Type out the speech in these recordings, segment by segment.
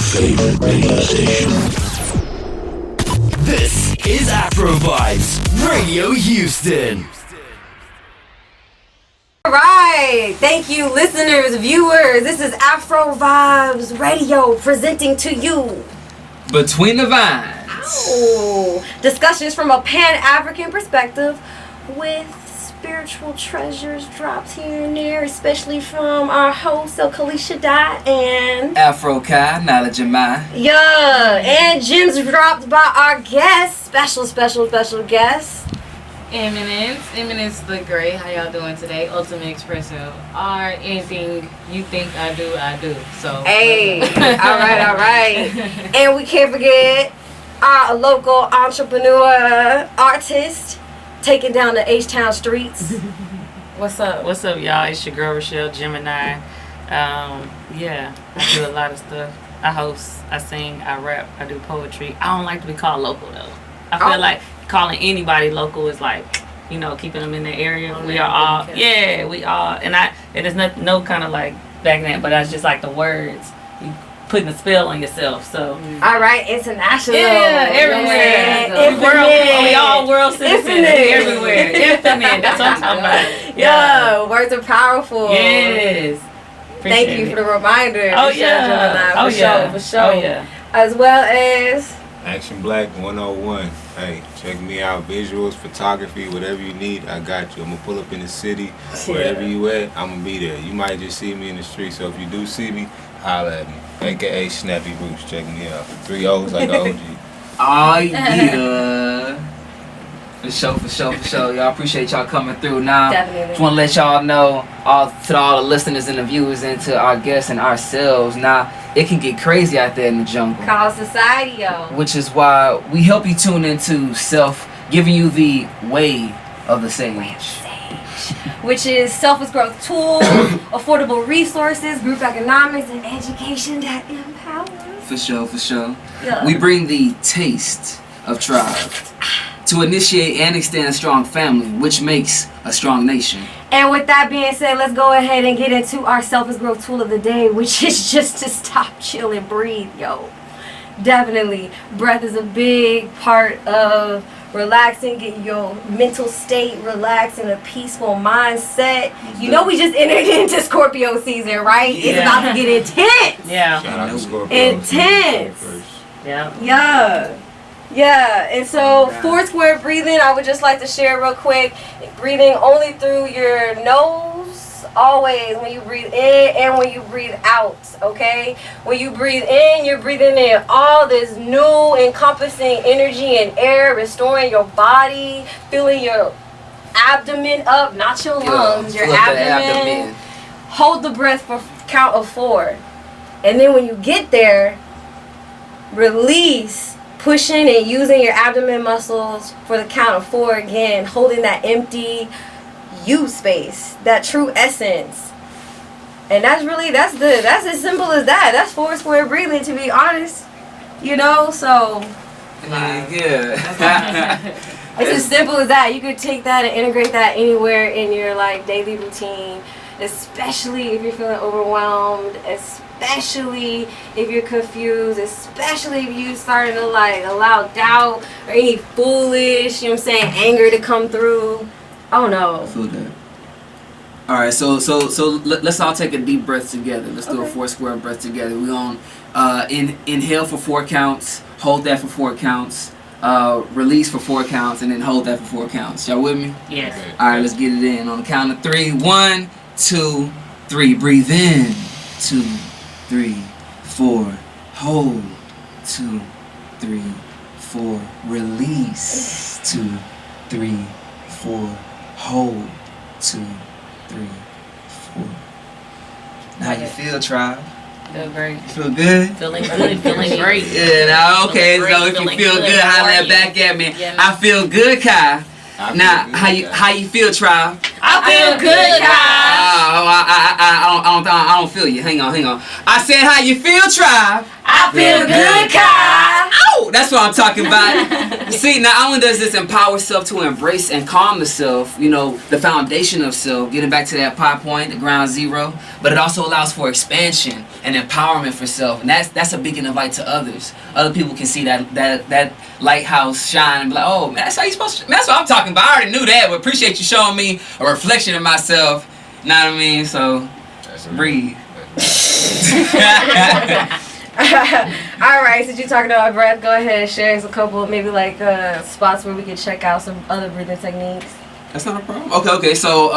favorite radio station. This is Afro Vibes, Radio Houston. Alright, thank you listeners, viewers. This is Afro Vibes Radio presenting to you Between the Vines. Discussions from a Pan-African perspective with spiritual treasures dropped here and there, especially from our host, Kalisha Dot and Afro Kai, Nala Jamai. yeah, and gems dropped by our guest, special guest. Eminence the Great. How y'all doing today? Ultimate Espresso. Or anything you think I do. So Hey, all right. And we can't forget our local entrepreneur, artist, taking down the H-Town streets. What's up? What's up, y'all? It's your girl Rochelle Gemini. Yeah, I do a lot of stuff. I host, I sing, I rap, I do poetry. I don't like to be called local though. I feel like calling anybody local is like, you know, keeping them in the area. We are all, we all, and it's not no kind of like back then, but that's just like the words. You putting a spell on yourself. So All right, international. yeah, everywhere. We all world citizens. Everywhere. Infinite. That's what I'm talking about. Yeah, words are powerful. Yes. Thank you for the reminder. Oh For yeah. sure, for sure. Oh yeah. As well as Action Black 101. Hey, check me out. Visuals, photography, whatever you need, I got you. I'm going to pull up in the city. Wherever you at, I'm going to be there. You might just see me in the street. So if you do see me, holla at me. AKA Snappy Roots. Check me out. 3 O's like the OG. Oh yeah. For sure. Y'all appreciate y'all coming through. Now, Definitely. just want to let y'all know, to all the listeners and the viewers and to our guests and ourselves. Now, it can get crazy out there in the jungle. call society, yo. Which is why we help you tune into self, giving you the way of the sage. Which is self growth tools, affordable resources, group economics, and education that empowers. For sure. Yeah. We bring the taste of tribe to initiate and extend a strong family, which makes a strong nation. And with that being said, let's go ahead and get into our self growth tool of the day, which is just to stop, chill, and breathe, yo. Definitely, breath is a big part of relaxing, getting your mental state relaxed in a peaceful mindset. You know we just entered into Scorpio season, right? It's about to get intense. Yeah. Shout out to Scorpio. Intense. Yeah. Yeah, and so 4 square breathing, I would just like to share real quick. Breathing only through your nose, always, when you breathe in and when you breathe out, okay? When you breathe in, you're breathing in all this new encompassing energy and air, restoring your body, filling your abdomen up, not your lungs, your flip the abdomen. Hold the breath for count of 4. And then when you get there, release, pushing and using your abdomen muscles for the count of 4 again, holding that empty you space, that true essence. And that's as simple as that. That's 4 square breathing, to be honest. You know, so Yeah. it's as simple as that. You could take that and integrate that anywhere in your like daily routine, especially if you're feeling overwhelmed, especially if you're confused, especially if you're starting to like allow doubt or any foolish, you know what I'm saying, anger to come through. Oh no. Feel that. All right, so let's all take a deep breath together. Let's do a 4 square breath together. We on inhale for 4 counts, hold that for 4 counts, release for 4 counts, and then hold that for 4 counts. Y'all with me? Yes. All right, let's get it in on the count of 3. 1, 2, 3. Breathe in. 2, 3, 4. Hold. 2, 3, 4. Release. 2, 3, 4. Hold. 2, 3, 4. Now how you feel, tribe? Feel great. You feel good? Feeling great. Yeah, now, okay, Feeling so great, if you feeling feel good, How holler are that you? back at me. Yeah. I feel good, Kai. Now, good, how you feel, tribe? I feel good, guys. I don't feel you. Hang on. I said, how you feel, tribe? I feel good, Kai. Oh, that's what I'm talking about. See, not only does this empower self to embrace and calm the self, you know, the foundation of self, getting back to that pot point, the ground zero, but it also allows for expansion and empowerment for self, and that's a beacon of light to others. Other people can see that lighthouse shine and be like, oh, man, that's how you supposed to. That's what I'm talking about. I already knew that, but appreciate you showing me a reflection of myself. You know what I mean? So breathe. Alright, since you're talking about breath, go ahead and share us a couple, maybe like spots where we can check out some other breathing techniques. That's not a problem. Okay. So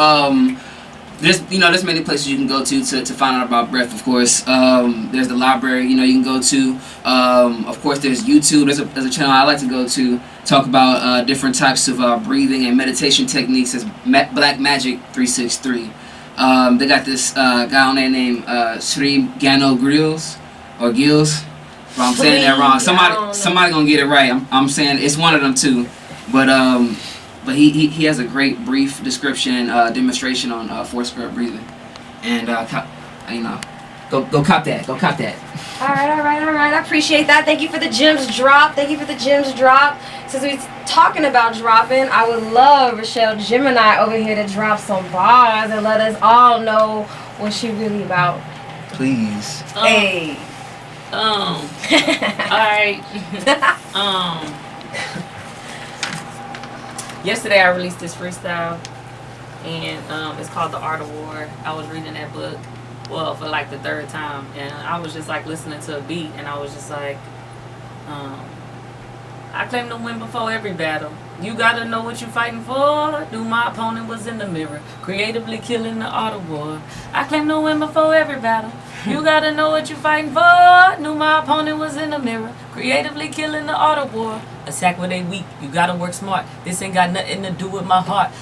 there's many places you can go to find out about breath. Of course, there's the library. You can go to. Of course, there's YouTube. There's a channel I like to go to talk about different types of breathing and meditation techniques. It's Black Magic 363. They got this guy on there named Sri Gano Grills. Or Gills, but I'm saying that wrong. Somebody gonna get it right. I'm saying it's one of them too, but he has a great brief description, demonstration on 4-square breathing, and go cop that. Go cop that. All right. I appreciate that. Thank you for the gems drop. Since we're talking about dropping, I would love Rochelle Gemini over here to drop some bars and let us all know what she really about. Please. Hey. Alright. Yesterday I released this freestyle, and it's called The Art of War. I was reading that book, well, for like the third time, and I was just like listening to a beat, and I was just like, I claim to win before every battle. You gotta know what you're fighting for. Knew my opponent was in the mirror, creatively killing the art of war. I claim to win before every battle. You gotta know what you're fighting for. Knew my opponent was in the mirror, creatively killing the art of war. Attack where they weak, you gotta work smart. This ain't got nothing to do with my heart.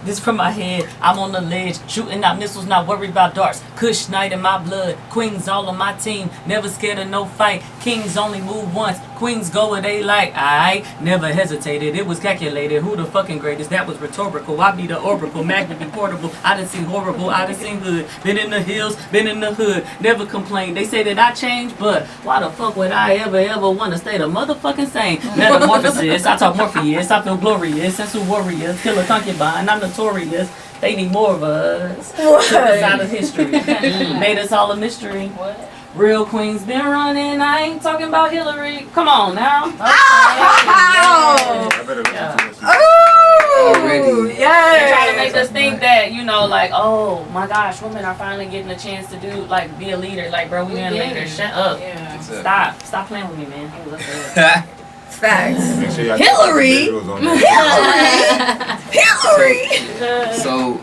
This from my head, I'm on the ledge, shooting out missiles, not worried about darts. Kush Knight in my blood, queens all on my team, never scared of no fight. Kings only move once, queens go where they like. I never hesitated, it was calculated. Who the fucking greatest? That was rhetorical. I be the oracle, magnet be portable. I done seen horrible, I done seen good. Been in the hills, been in the hood, never complained. They say that I changed, but why the fuck would I ever want to stay the motherfucking same? Metamorphosis, I talk Morpheus, I feel glorious, sensual warriors, killer concubine, I'm notorious. They need more of us. Took us out of history. Made us all a mystery. What? Real queens been running. I ain't talking about Hillary. Come on now. Okay. Oh, yeah. They try to make us think that, like, oh my gosh, women are finally getting a chance to do, like, be a leader. Like, bro, we been leaders. Shut up. Yeah. Stop playing with me, man. Facts. Hillary. So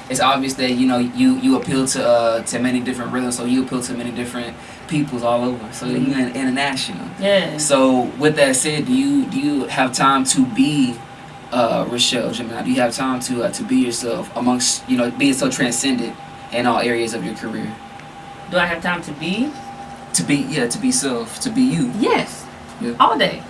it's obvious that you appeal to many different rhythms. So you appeal to many different peoples all over. So you're international. Yeah. So with that said, do you have time to be Rochelle Gemini? Do you have time to be yourself amongst being so transcendent in all areas of your career? Do I have time to be? To be self, to be you. Yes. Yeah. All day.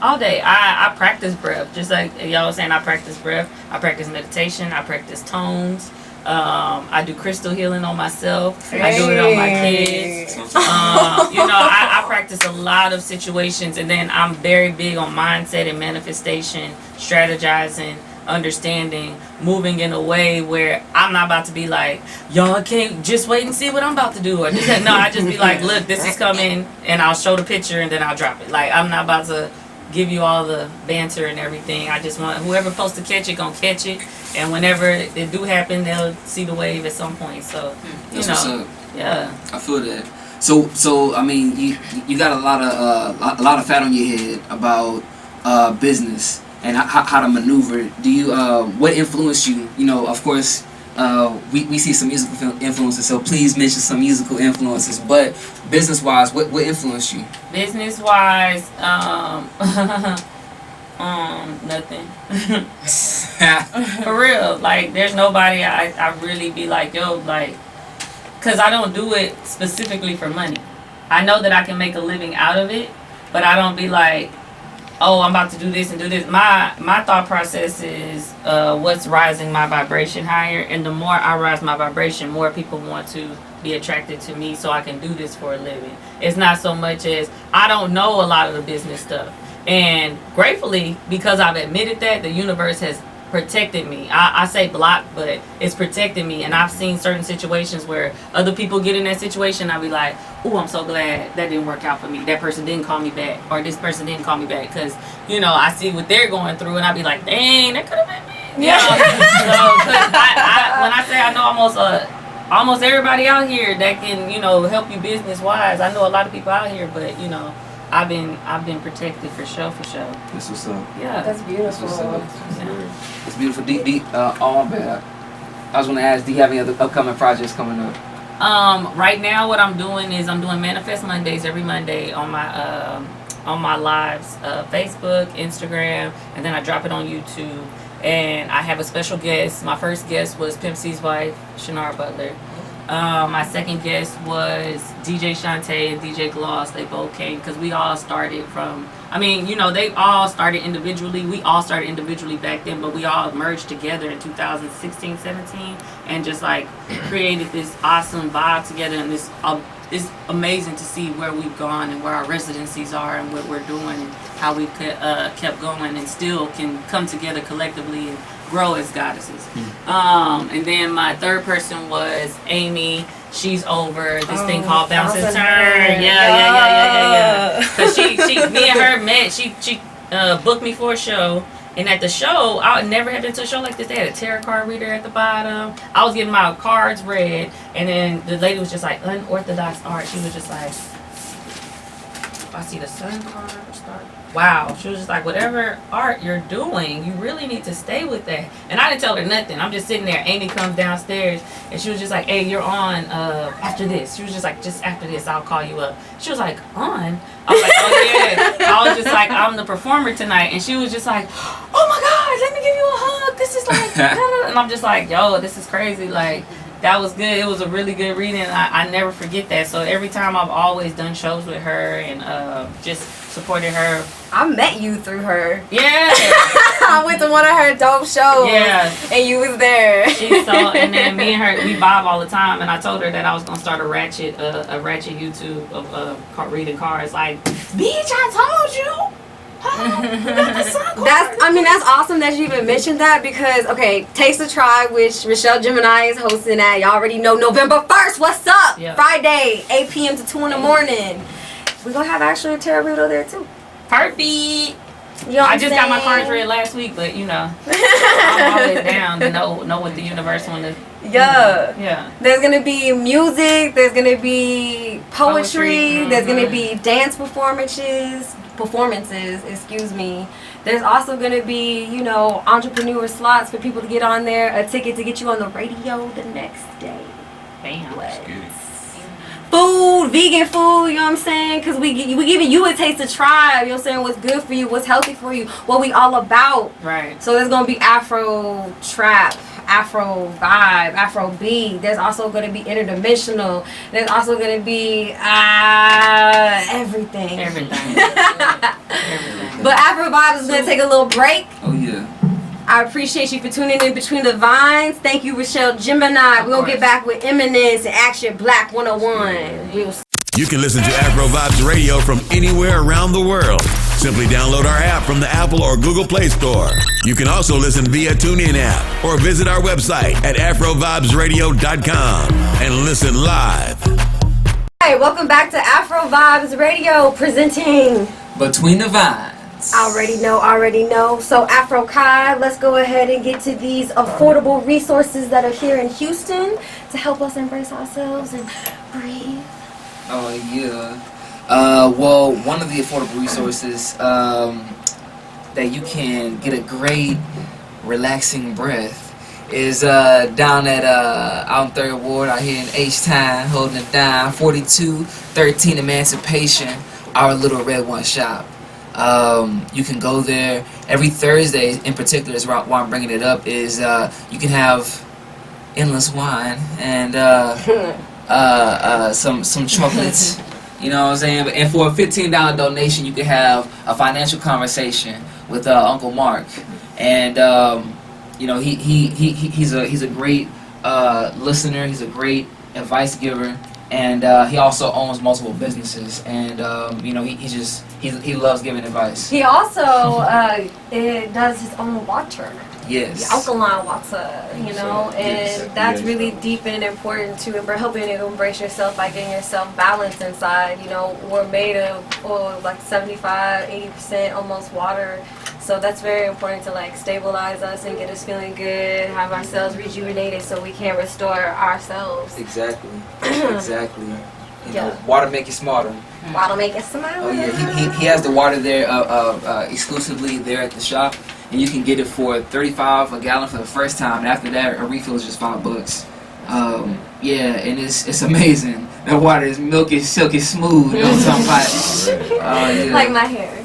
I practice breath. Just like y'all was saying, I practice breath. I practice meditation. I practice tones. I do crystal healing on myself. I do it on my kids. I practice a lot of situations, and then I'm very big on mindset and manifestation, strategizing, understanding, moving in a way where I'm not about to be like, y'all can't just wait and see what I'm about to do, or just no, I just be like, look, this is coming, and I'll show the picture and then I'll drop it. Like, I'm not about to give you all the banter and everything. I just want whoever's supposed to catch it gonna catch it, and whenever it do happen, they'll see the wave at some point. So That's what's up. Yeah, I feel that. So I mean, you got a lot of fat on your head about business and how to maneuver. Do you what influenced you? Of course, we see some musical influences, so please mention some musical influences. But business wise, what influenced you? Business wise, nothing. For real, like there's nobody I really be like, yo, like, cause I don't do it specifically for money. I know that I can make a living out of it, but I don't be like, oh, I'm about to do this and do this. My thought process is what's rising my vibration higher, and the more I rise my vibration, more people want to be attracted to me so I can do this for a living. It's not so much as I don't know a lot of the business stuff. And gratefully, because I've admitted that, the universe has protected me. I say blocked, but it's protected me. And I've seen certain situations where other people get in that situation. I'll be like, oh, I'm so glad that didn't work out for me. That person didn't call me back, or this person didn't call me back. Because, you know, I see what they're going through, and I'll be like, dang, that could have been me. Yeah. So, cause when I say I know almost everybody out here that can, you know, help you business wise. I know a lot of people out here, but, you know, I've been protected for sure. That's what's up. Yeah. That's beautiful. It's beautiful. I was going to ask, do you have any other upcoming projects coming up? Right now, what I'm doing is I'm doing Manifest Mondays every Monday on my lives, Facebook, Instagram, and then I drop it on YouTube. And I have a special guest. My first guest was Pimp C's wife, Shanara Butler. My second guest was DJ Shantae and DJ Gloss. They both came because we all started from, I mean, you know, they all started individually. We all started individually back then, but we all merged together in 2016, 17, and just like created this awesome vibe together. And it's amazing to see where we've gone and where our residencies are and what we're doing and how we've kept going and still can come together collectively and grow as goddesses. And then my third person was Amy. She's over this thing called Bounce and Turn. Yeah. Cause me and her met. She booked me for a show, and at the show, I never had been to a show like this. They had a tarot card reader at the bottom. I was getting my cards read, and then the lady was just like, unorthodox art. She was just like, I see the sun card start. Wow. She was just like, whatever art you're doing, you really need to stay with that. And I didn't tell her nothing. I'm just sitting there. Amy comes downstairs, and she was just like, hey, you're on after this. She was just like, just after this, I'll call you up. She was like, on? I was like, oh, yeah. I was just like, I'm the performer tonight. And she was just like, oh, my God, let me give you a hug. This is like, and I'm just like, yo, this is crazy. Like, that was good. It was a really good reading. I never forget that. So every time I've always done shows with her and just supported her. I met you through her. Yeah. I went to one of her dope shows. Yeah. And you was there. And then me and her, we vibe all the time. And I told her that I was gonna start a ratchet YouTube of reading cards. Like, bitch, I told you. That's awesome that you even mentioned that because Taste the Tribe, which Rochelle Gemini is hosting at, y'all already know, November 1st. What's up? Yeah. Friday, 8 p.m. to 2 in the morning. We're gonna have actually a tarot reader there too. Perfect. You know I just got my cards read last week, but you know, I'm always down to know what the universe wanted. Yeah. There's gonna be music. There's gonna be poetry. There's gonna be dance performances. Excuse me. There's also gonna be, you know, entrepreneur slots for people to get on there. A ticket to get you on the radio the next day. Bam. Food, vegan food, you know what I'm saying? Because we giving you a taste of tribe, you know what I'm saying? What's good for you, what's healthy for you, what we all about. Right. So there's going to be Afro trap, Afro vibe, Afro beat. There's also going to be interdimensional. There's also going to be everything. Everything. But Afro Vibe is going to take a little break. Oh, yeah. I appreciate you for tuning in Between the Vines. Thank you, Rochelle Gemini. We're going to get back with Eminence and Action Black 101. You can listen to Afro Vibes Radio from anywhere around the world. Simply download our app from the Apple or Google Play Store. You can also listen via TuneIn app or visit our website at AfroVibesRadio.com and listen live. Hey, welcome back to Afro Vibes Radio, presenting Between the Vines. Already know. So Afro Kai, let's go ahead and get to these affordable resources that are here in Houston to help us embrace ourselves and breathe. Oh, yeah. Well, one of the affordable resources that you can get a great relaxing breath is down at out on 3rd Ward out here in H-Town, holding it down, 4213 Emancipation, our little red one shop. You can go there every Thursday. In particular, is why I'm bringing it up. Is you can have endless wine and some chocolates. You know what I'm saying? And for a $15 donation, you can have a financial conversation with Uncle Mark. And you know, he's a great listener. He's a great advice giver, and he also owns multiple businesses. And you know, he loves giving advice. He also does his own water. Yes. The alkaline water, you know, and that's really deep and important to helping you embrace yourself by getting yourself balanced inside. You know, we're made of like 75, 80% almost water. So that's very important to like stabilize us and get us feeling good, have ourselves rejuvenated so we can restore ourselves. Exactly. Exactly. You know, Yeah. water make you smarter. Water make us smile. Oh yeah, he has the water there exclusively there at the shop, and you can get it for $35 a gallon for the first time. And after that, a refill is just $5. Yeah, and it's amazing. That water is milky, silky, smooth. You know what I'm talking about? Yeah. Like my hair.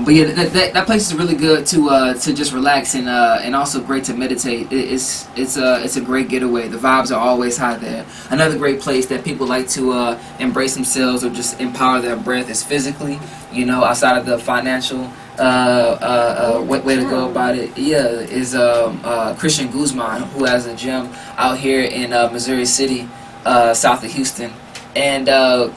But yeah, that place is really good to just relax and also great to meditate. It's a great getaway. The vibes are always high there. Another great place that people like to embrace themselves or just empower their breath is physically. You know, outside of the financial way to go about it. Yeah, is Christian Guzman, who has a gym out here in Missouri City, south of Houston. And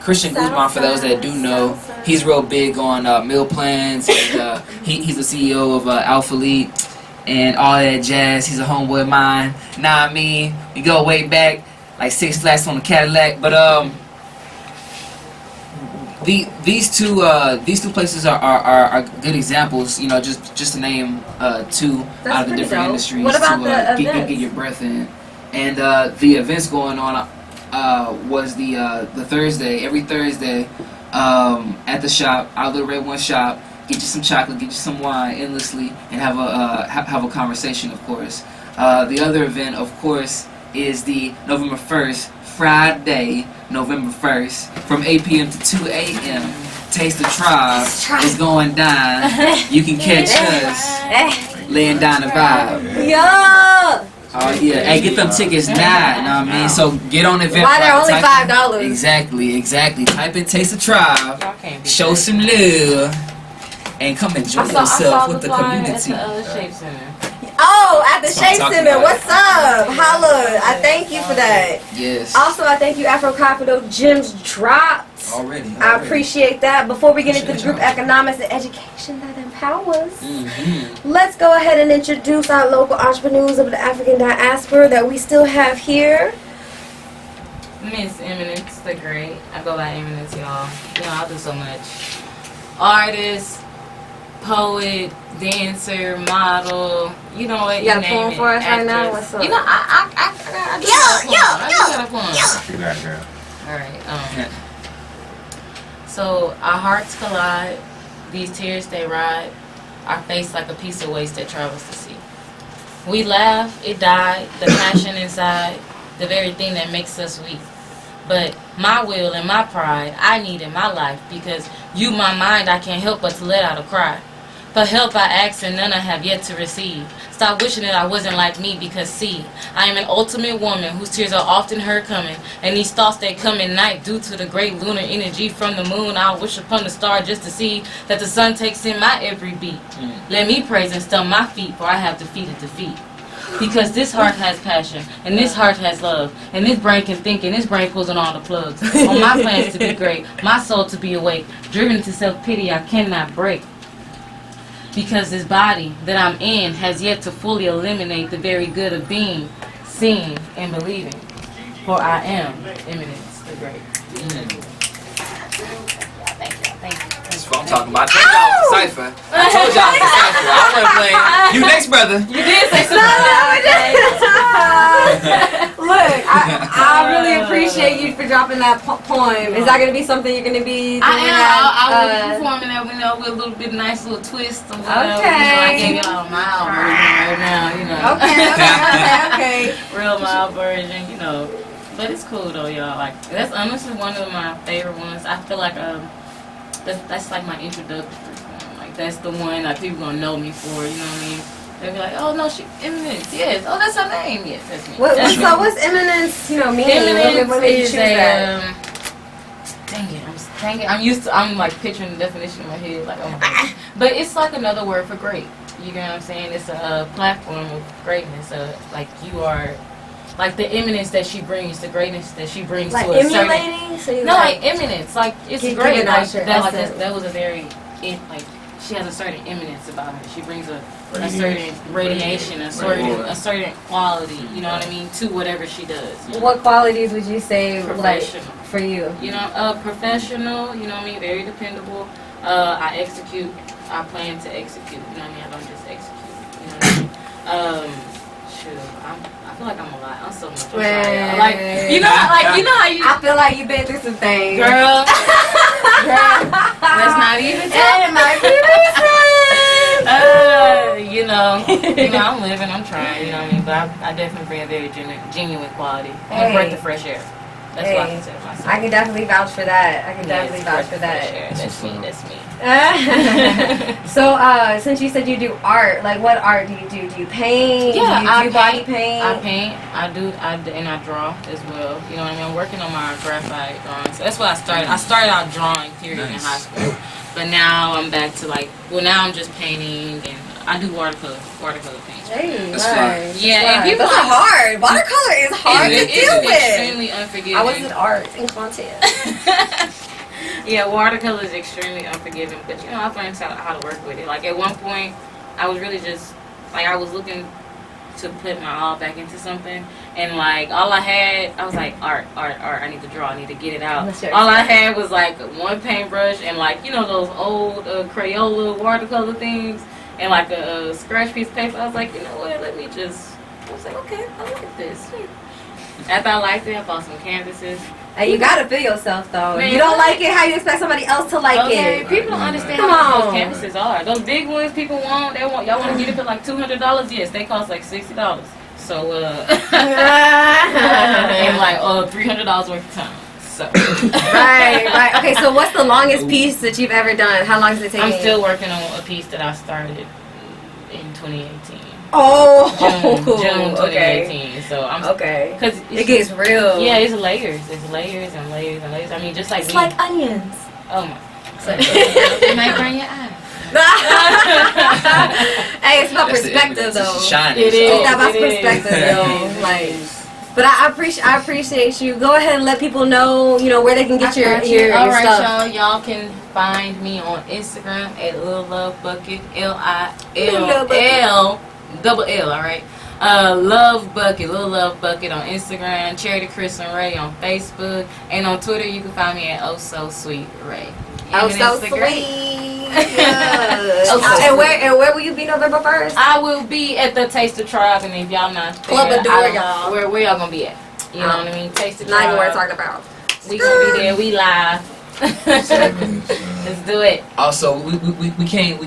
Christian Guzman, for those that do know, he's real big on meal plans. And, he's the CEO of Alpha League and all that jazz. He's a homeboy of mine. Nah, I mean, we go way back, like 6 flats on the Cadillac. But these two places are good examples. You know, just to name two out of the different industries. What about to the get events? your breath in. And the events going on. Was the Thursday, every Thursday, at the shop, our little red one shop. Get you some chocolate, get you some wine endlessly, and have a conversation, of course. The other event, of course, is the November 1st, Friday, November 1st, from 8 p.m. to 2 a.m. Taste the Tribe is going down. You can catch us laying down the vibe. Yo! Oh yeah, hey, get them tickets now, you know what I mean? So get on Eventbrite. Why they're only $5? Exactly. Type in Taste the Tribe, show some love, and come enjoy yourself with the community. At the Shape Center. Oh, at the That's what I'm Shape talking Center. about. What's up? Holla. I thank you for that. Yes. Also, I thank you, Afro Kai, for those gems dropped. Already. I appreciate that. Before we get into the Appreciate group y'all. economics and education that empowers, Mm-hmm. let's go ahead and introduce our local entrepreneurs of the African diaspora that we still have here. Miss Eminence the Great. I go by Eminence, y'all. You know, I do so much. Artist, poet, dancer, model. You know what? You got a name poem it, for us right now? actress. What's up? You know, I do got a poem. You got it, girl. All right. So our hearts collide, these tears they ride, our face like a piece of waste that travels the sea. We laugh, it died, the passion inside, the very thing that makes us weak. But my will and my pride, I need in my life, because you, my mind, I can't help but to let out a cry. For help I ask and none I have yet to receive. Stop wishing that I wasn't like me, because see, I am an ultimate woman whose tears are often heard coming. And these thoughts that come at night due to the great lunar energy from the moon, I'll wish upon the star just to see that the sun takes in my every beat. Let me praise and stump my feet, for I have defeated defeat. Because this heart has passion, and this heart has love, and this brain can think, and this brain pulls on all the plugs. On my plans to be great, my soul to be awake, driven to self-pity I cannot break. Because this body that I'm in has yet to fully eliminate the very good of being, seeing, and believing. For I am Eminence the Great. Thank you. That's what I'm talking about. I told y'all it was a cipher. I told y'all it was a cipher. I wasn't playing. You next, brother. You did say Look, I really appreciate you for dropping that poem. Is that going to be something you're going to be doing? I will be performing that, you know, with a little bit nice little twist or whatever. Okay. You know, I gave y'all a mild version right now, you know. Okay. Real mild version, you know. But it's cool though, y'all. Like, that's honestly one of my favorite ones. I feel like that's like my introductory one. Like, that's the one like people gonna know me for. You know what I mean? They'll be like, oh no, she Eminence. Yes. Oh, that's her name. Yes, that's me. So what's Eminence? You know, mean? Eminence What made you is choose that? Dang it. I'm like picturing the definition in my head. Like, oh my God. But it's like another word for great. You know what I'm saying? It's a platform of greatness. Like, you are like the eminence that she brings, the greatness that she brings Like to a certain. emulating? So you No, like eminence, like it's Keep great. giving Like out your that, essence. that was a very, like she has a certain eminence about her. She brings a certain Radiation. radiation, a certain quality. You know what I mean, to whatever she does. What qualities would you say, like, Professional. for you? You know, professional. You know what I mean, very dependable. I execute. I plan to execute. You know what I mean. I don't just execute. You know what I mean. Shoot, I feel like I'm a lot. I'm so much. I'm sorry. Like you know how you. I feel like you've been through some things. Girl, let's not even talk. It might be recent. You know, I'm living, I'm trying, you know what I mean? But I definitely bring a very genuine quality. I'm a breath of fresh air. That's what I consider myself. I can definitely vouch for that. I can Yeah, definitely it's vouch breath for of that. fresh air. That's me. That's me. So, since you said you do art, like what art do you do? Do you paint? Yeah, do you I do body paint? I paint. And I draw as well. You know what I mean? I'm working on my graphite drawing. So that's what I started. I started out drawing, period, in high school. But now I'm back to now I'm just painting, and I do watercolor paint. Hey, That's nice. Yeah, and people Those are hard. Watercolor is hard to deal It's with. extremely unforgiving. I was in art and content. Yeah, watercolor is extremely unforgiving, but you know, I've learned how to work with it. Like at one point, I was really just like I was looking to put my all back into something, and like all I had, I was like art. I need to draw. I need to get it out. All I had was like one paintbrush and like those old Crayola watercolor things, and like a scratch piece of paper. I was like, you know what? I was like, okay, I look at this. After I liked it, I bought some canvases. Hey, you gotta feel yourself though. Man, If you don't what? like it, how you expect somebody else to like Okay, it? people don't understand Come how much on. those canvases are. Those big ones people want, y'all want to get it for like $200. Yes, they cost like $60. So and like $300 worth of time. So right. Okay, so what's the longest piece that you've ever done? How long does it take? I'm still working on a piece that I started in 2018. Oh, June 2018. okay. So I'm Okay. because It gets real. Yeah, it's layers. It's layers and layers and layers. I mean, just like It's me. like onions. Oh my. It might burn your eyes. Hey, it's about That's the perspective evidence. It's though. shining. It It's is. about It is. perspective It though. is. Like, but I appreciate you. Go ahead and let people know, where they can get your Alright, stuff. y'all can find me on Instagram at Lil Love Bucket, Lil LILL, alright? Love Bucket, Lil Love Bucket on Instagram, Charity Kristen Ray on Facebook, and on Twitter you can find me at Oh So Sweet Ray. Oh, And so Instagram. sweet. Yes. Oh, so and where will you be November 1st? I will be at the Taste of Tribe, and if y'all not there, Club Adore, I don't- y'all. Where y'all gonna be at? You know what I mean? Taste of Not even Tribe. worth talking about. We gonna be there. We live. Let's do it. Also, we can't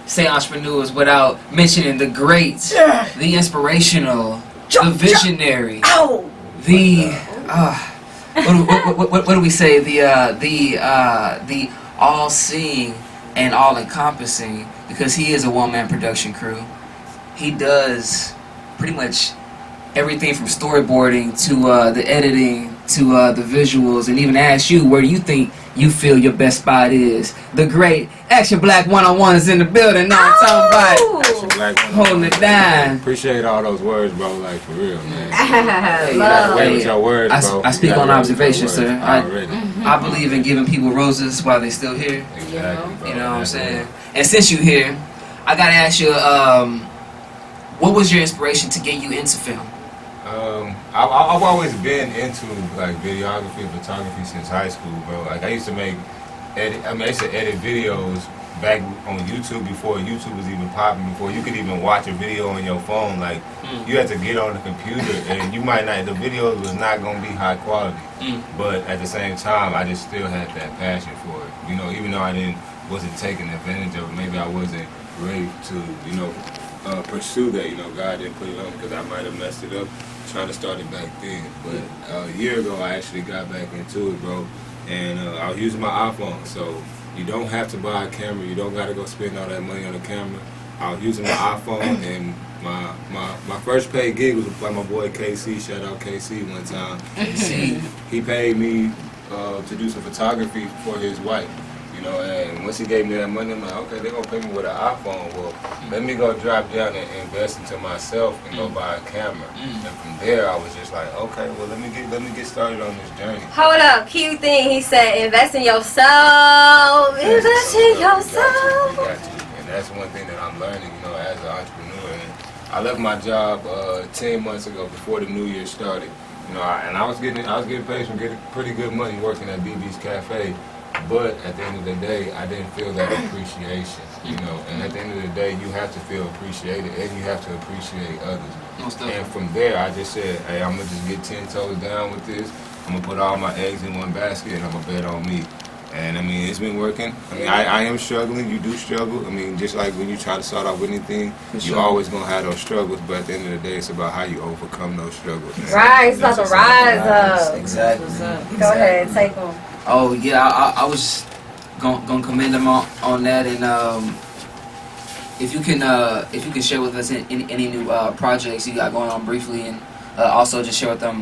say entrepreneurs without mentioning the great, the inspirational, the visionary, Ow! the what do we say? The all-seeing and all-encompassing, because he is a one-man production crew. He does pretty much everything from storyboarding to the editing to the visuals, and even ask you where you think you feel your best spot is. The great Action Black One-on-One is in the building. Now I'm talking about Black holding it down. Appreciate all those words, bro. Like for real, man. Hey, You gotta wait with hey, your words, bro. I speak You gotta on wait with observation, your sir. words already. I believe in giving people roses while they're still here. Exactly, bro. You know what I'm saying? And since you're here, I gotta ask you, what was your inspiration to get you into film? I've always been into like videography and photography since high school, bro. Like I used to edit videos back on YouTube before YouTube was even popping, before you could even watch a video on your phone. Like you had to get on the computer, and you might not. The videos was not gonna be high quality, but at the same time, I just still had that passion for it. Even though I wasn't taking advantage of it, maybe I wasn't ready to pursue that. God didn't put it on because I might have messed it up trying to start it back then. But a year ago, I actually got back into it, bro. And I was using my iPhone, so you don't have to buy a camera. You don't got to go spend all that money on a camera. I was using my iPhone, and my first paid gig was by my boy KC. Shout out KC one time. He paid me to do some photography for his wife. You know, and once he gave me that money, I'm like, okay, they're gonna pay me with an iPhone. Well, let me go drop down and invest into myself and go buy a camera. And from there, I was just like, okay, well, let me get started on this journey. Hold up, cute thing. He said, invest in yourself. Invest in yourself. You got to. And that's one thing that I'm learning, you know, as an entrepreneur. And I left my job 10 months ago before the new year started. You know, and I was getting paid from getting pretty good money working at BB's Cafe. But at the end of the day, I didn't feel that appreciation, you know. And at the end of the day, you have to feel appreciated and you have to appreciate others. And from there, I just said, hey, I'm going to just get 10 toes down with this. I'm going to put all my eggs in one basket and I'm going to bet on me. And I mean, it's been working. I mean, I am struggling. You do struggle. I mean, just like when you try to start out with anything, you're always going to have those struggles. But at the end of the day, it's about how you overcome those struggles. Right, it's about to rise up. Exactly. Go ahead, take them. Oh yeah, I was gonna commend them on that, and if you can share with us any new projects you got going on briefly, and also just share with them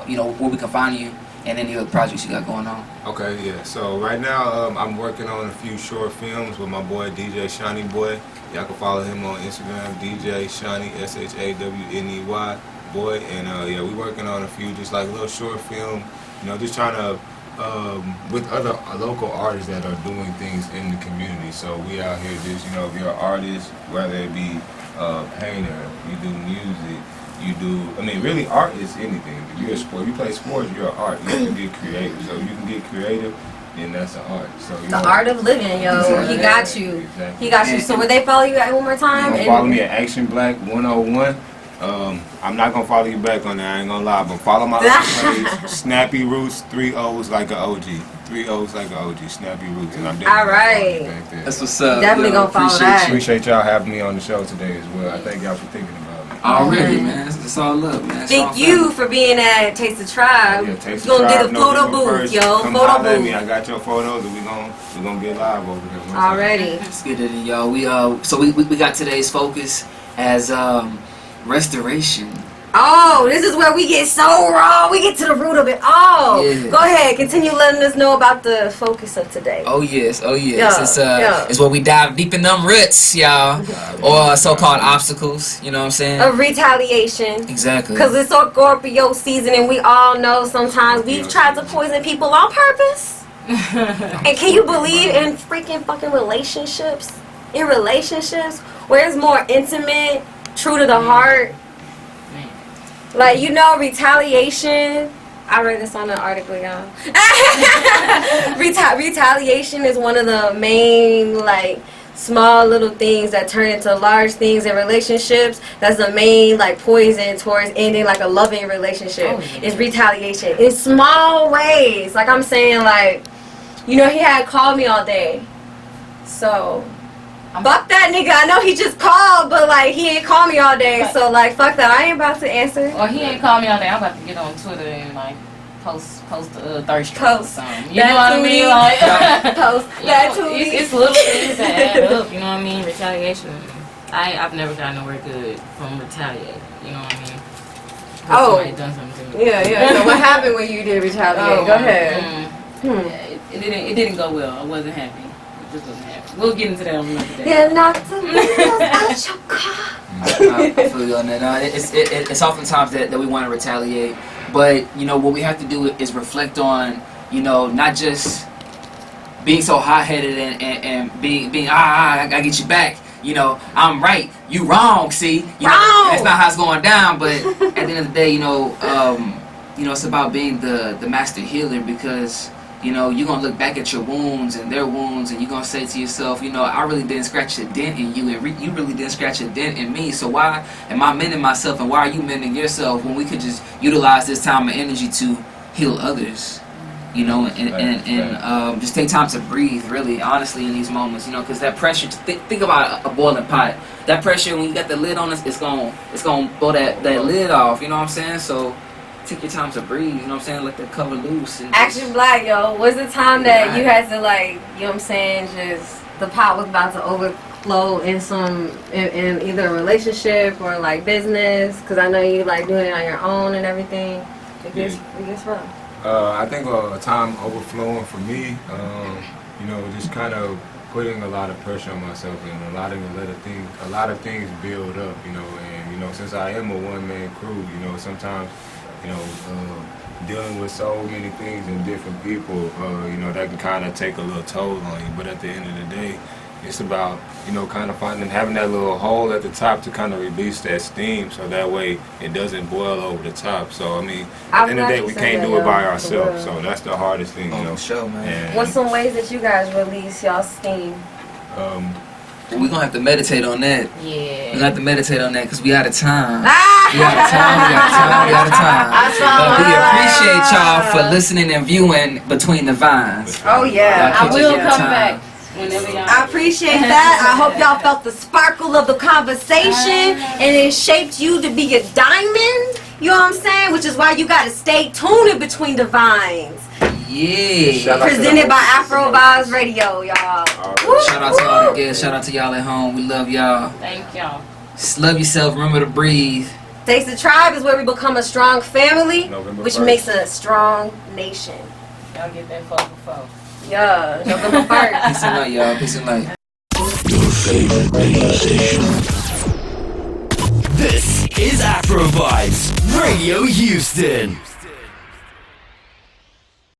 you know, where we can find you and any other projects you got going on. Okay, yeah. So right now I'm working on a few short films with my boy DJ Shani Boy. Y'all can follow him on Instagram, DJ Shani SHAWNEY Boy, and yeah, we working on a few just like little short film. You know, just trying to. With other local artists that are doing things in the community. So we out here just, you know, if you're an artist, whether it be a painter, you do music, you do, I mean, really art is anything. If you're a sport, you play sports, you're an art. You have to get creative. So you can get creative, then that's an art. So the art of living, yo. Exactly. He got you. Exactly. He got you. So would they follow you at one more time? You follow me at Action Black 101. I'm not gonna follow you back on there, I ain't gonna lie, but follow my other page, Snappy Roots, 3 O's like an OG. 3 O's like an OG, Snappy Roots. And I'm definitely all right. gonna follow you back there. That's what's up. Definitely gonna follow that. Appreciate y'all having me on the show today as well. I thank y'all for thinking about me. Already, man. It's all up, man. Thank you for being at Taste the Tribe. Yeah, Taste You're the gonna Tribe, do the photo November booth, 1st. yo. Come Photo holler at me. booth. I got your photos and we gonna get live over here. Already. Let's get it in, y'all. We got today's focus as restoration. Oh, this is where we get so raw. We get to the root of it all. Yeah. Go ahead. Continue letting us know about the focus of today. Oh yes. Yeah. It's where we dive deep in them roots, y'all, or so-called obstacles. You know what I'm saying? Of retaliation. Exactly. Because it's Scorpio season, and we all know sometimes we've tried to poison people on purpose. And can you believe in freaking fucking relationships? In relationships where it's more intimate, true to the heart. Like, you know, retaliation. I read this on an article, y'all. Retaliation is one of the main, like, small little things that turn into large things in relationships. That's the main, like, poison towards ending, like, a loving relationship. Is retaliation in small ways. Like, I'm saying, like, you know, he had called me all day. So fuck that nigga. I know he just called, but like he ain't called me all day. So like fuck that. I ain't about to answer. Or he ain't called me all day. I'm about to get on Twitter and like post thirst trap or something. You know what I mean? Like post that too. It's little things that add up. You know what I mean? Retaliation. I've never got nowhere good from retaliating. You know what I mean? Somebody done something to me. Yeah. So what happened when you did retaliate? Go ahead. Yeah, it didn't go well. I wasn't happy. It just wasn't happy. We'll get into that on another day. Yeah, knocked the wheels out your car. I feel you on that. It's oftentimes that we want to retaliate, but you know what we have to do is reflect on, you know, not just being so hot-headed and being I get you back. You know, I'm right, you wrong. See, you know, that's not how it's going down. But at the end of the day, you know, it's about being the master healer, because you know, you're going to look back at your wounds and their wounds, and you're going to say to yourself, you know, I really didn't scratch a dent in you, and you really didn't scratch a dent in me. So why am I mending myself, and why are you mending yourself, when we could just utilize this time and energy to heal others? You know, and just take time to breathe, really, honestly, in these moments, you know, because that pressure, think about a boiling pot. That pressure, when you got the lid on it, it's going to blow that lid off, you know what I'm saying? So take your time to breathe, you know what I'm saying? Let the cover loose. And Action Black, yo. Was the time that you had to, like, you know what I'm saying, just the pot was about to overflow in either a relationship or like business? Because I know you like doing it on your own and everything. It gets rough. I think a time overflowing for me, you know, just kind of putting a lot of pressure on myself and a lot of things build up, you know, and, you know, since I am a one-man crew, you know, sometimes, you know, dealing with so many things and different people, you know, that can kind of take a little toll on you. But at the end of the day, it's about, you know, kind of having that little hole at the top to kind of release that steam so that way it doesn't boil over the top. So, I mean, at the end of the day, we can't do it by ourselves. So that's the hardest thing, you know. Show, man. And, What's some ways that you guys release y'all steam? We're going to have to meditate on that. Yeah. We're going to have to meditate on that because we out of time. Ah! We out of time. But we appreciate y'all for listening and viewing Between the Vines. Oh yeah. I will come back whenever y'all. I appreciate that. I hope y'all felt the sparkle of the conversation and it shaped you to be a diamond. You know what I'm saying? Which is why you gotta stay tuned in Between the Vines. Yeah. Presented by Afro Vibes Radio, y'all. Shout out to all the guests. Shout out to y'all at home. We love y'all. Thank y'all. Just love yourself. Remember to breathe. Thanks to Tribe is where we become a strong family, November which 1st. makes a strong nation. Y'all get that fuck before. Yeah, November 1st. Peace and light, y'all. Peace and light. Your favorite radio station. This is Afro Vibes Radio Houston.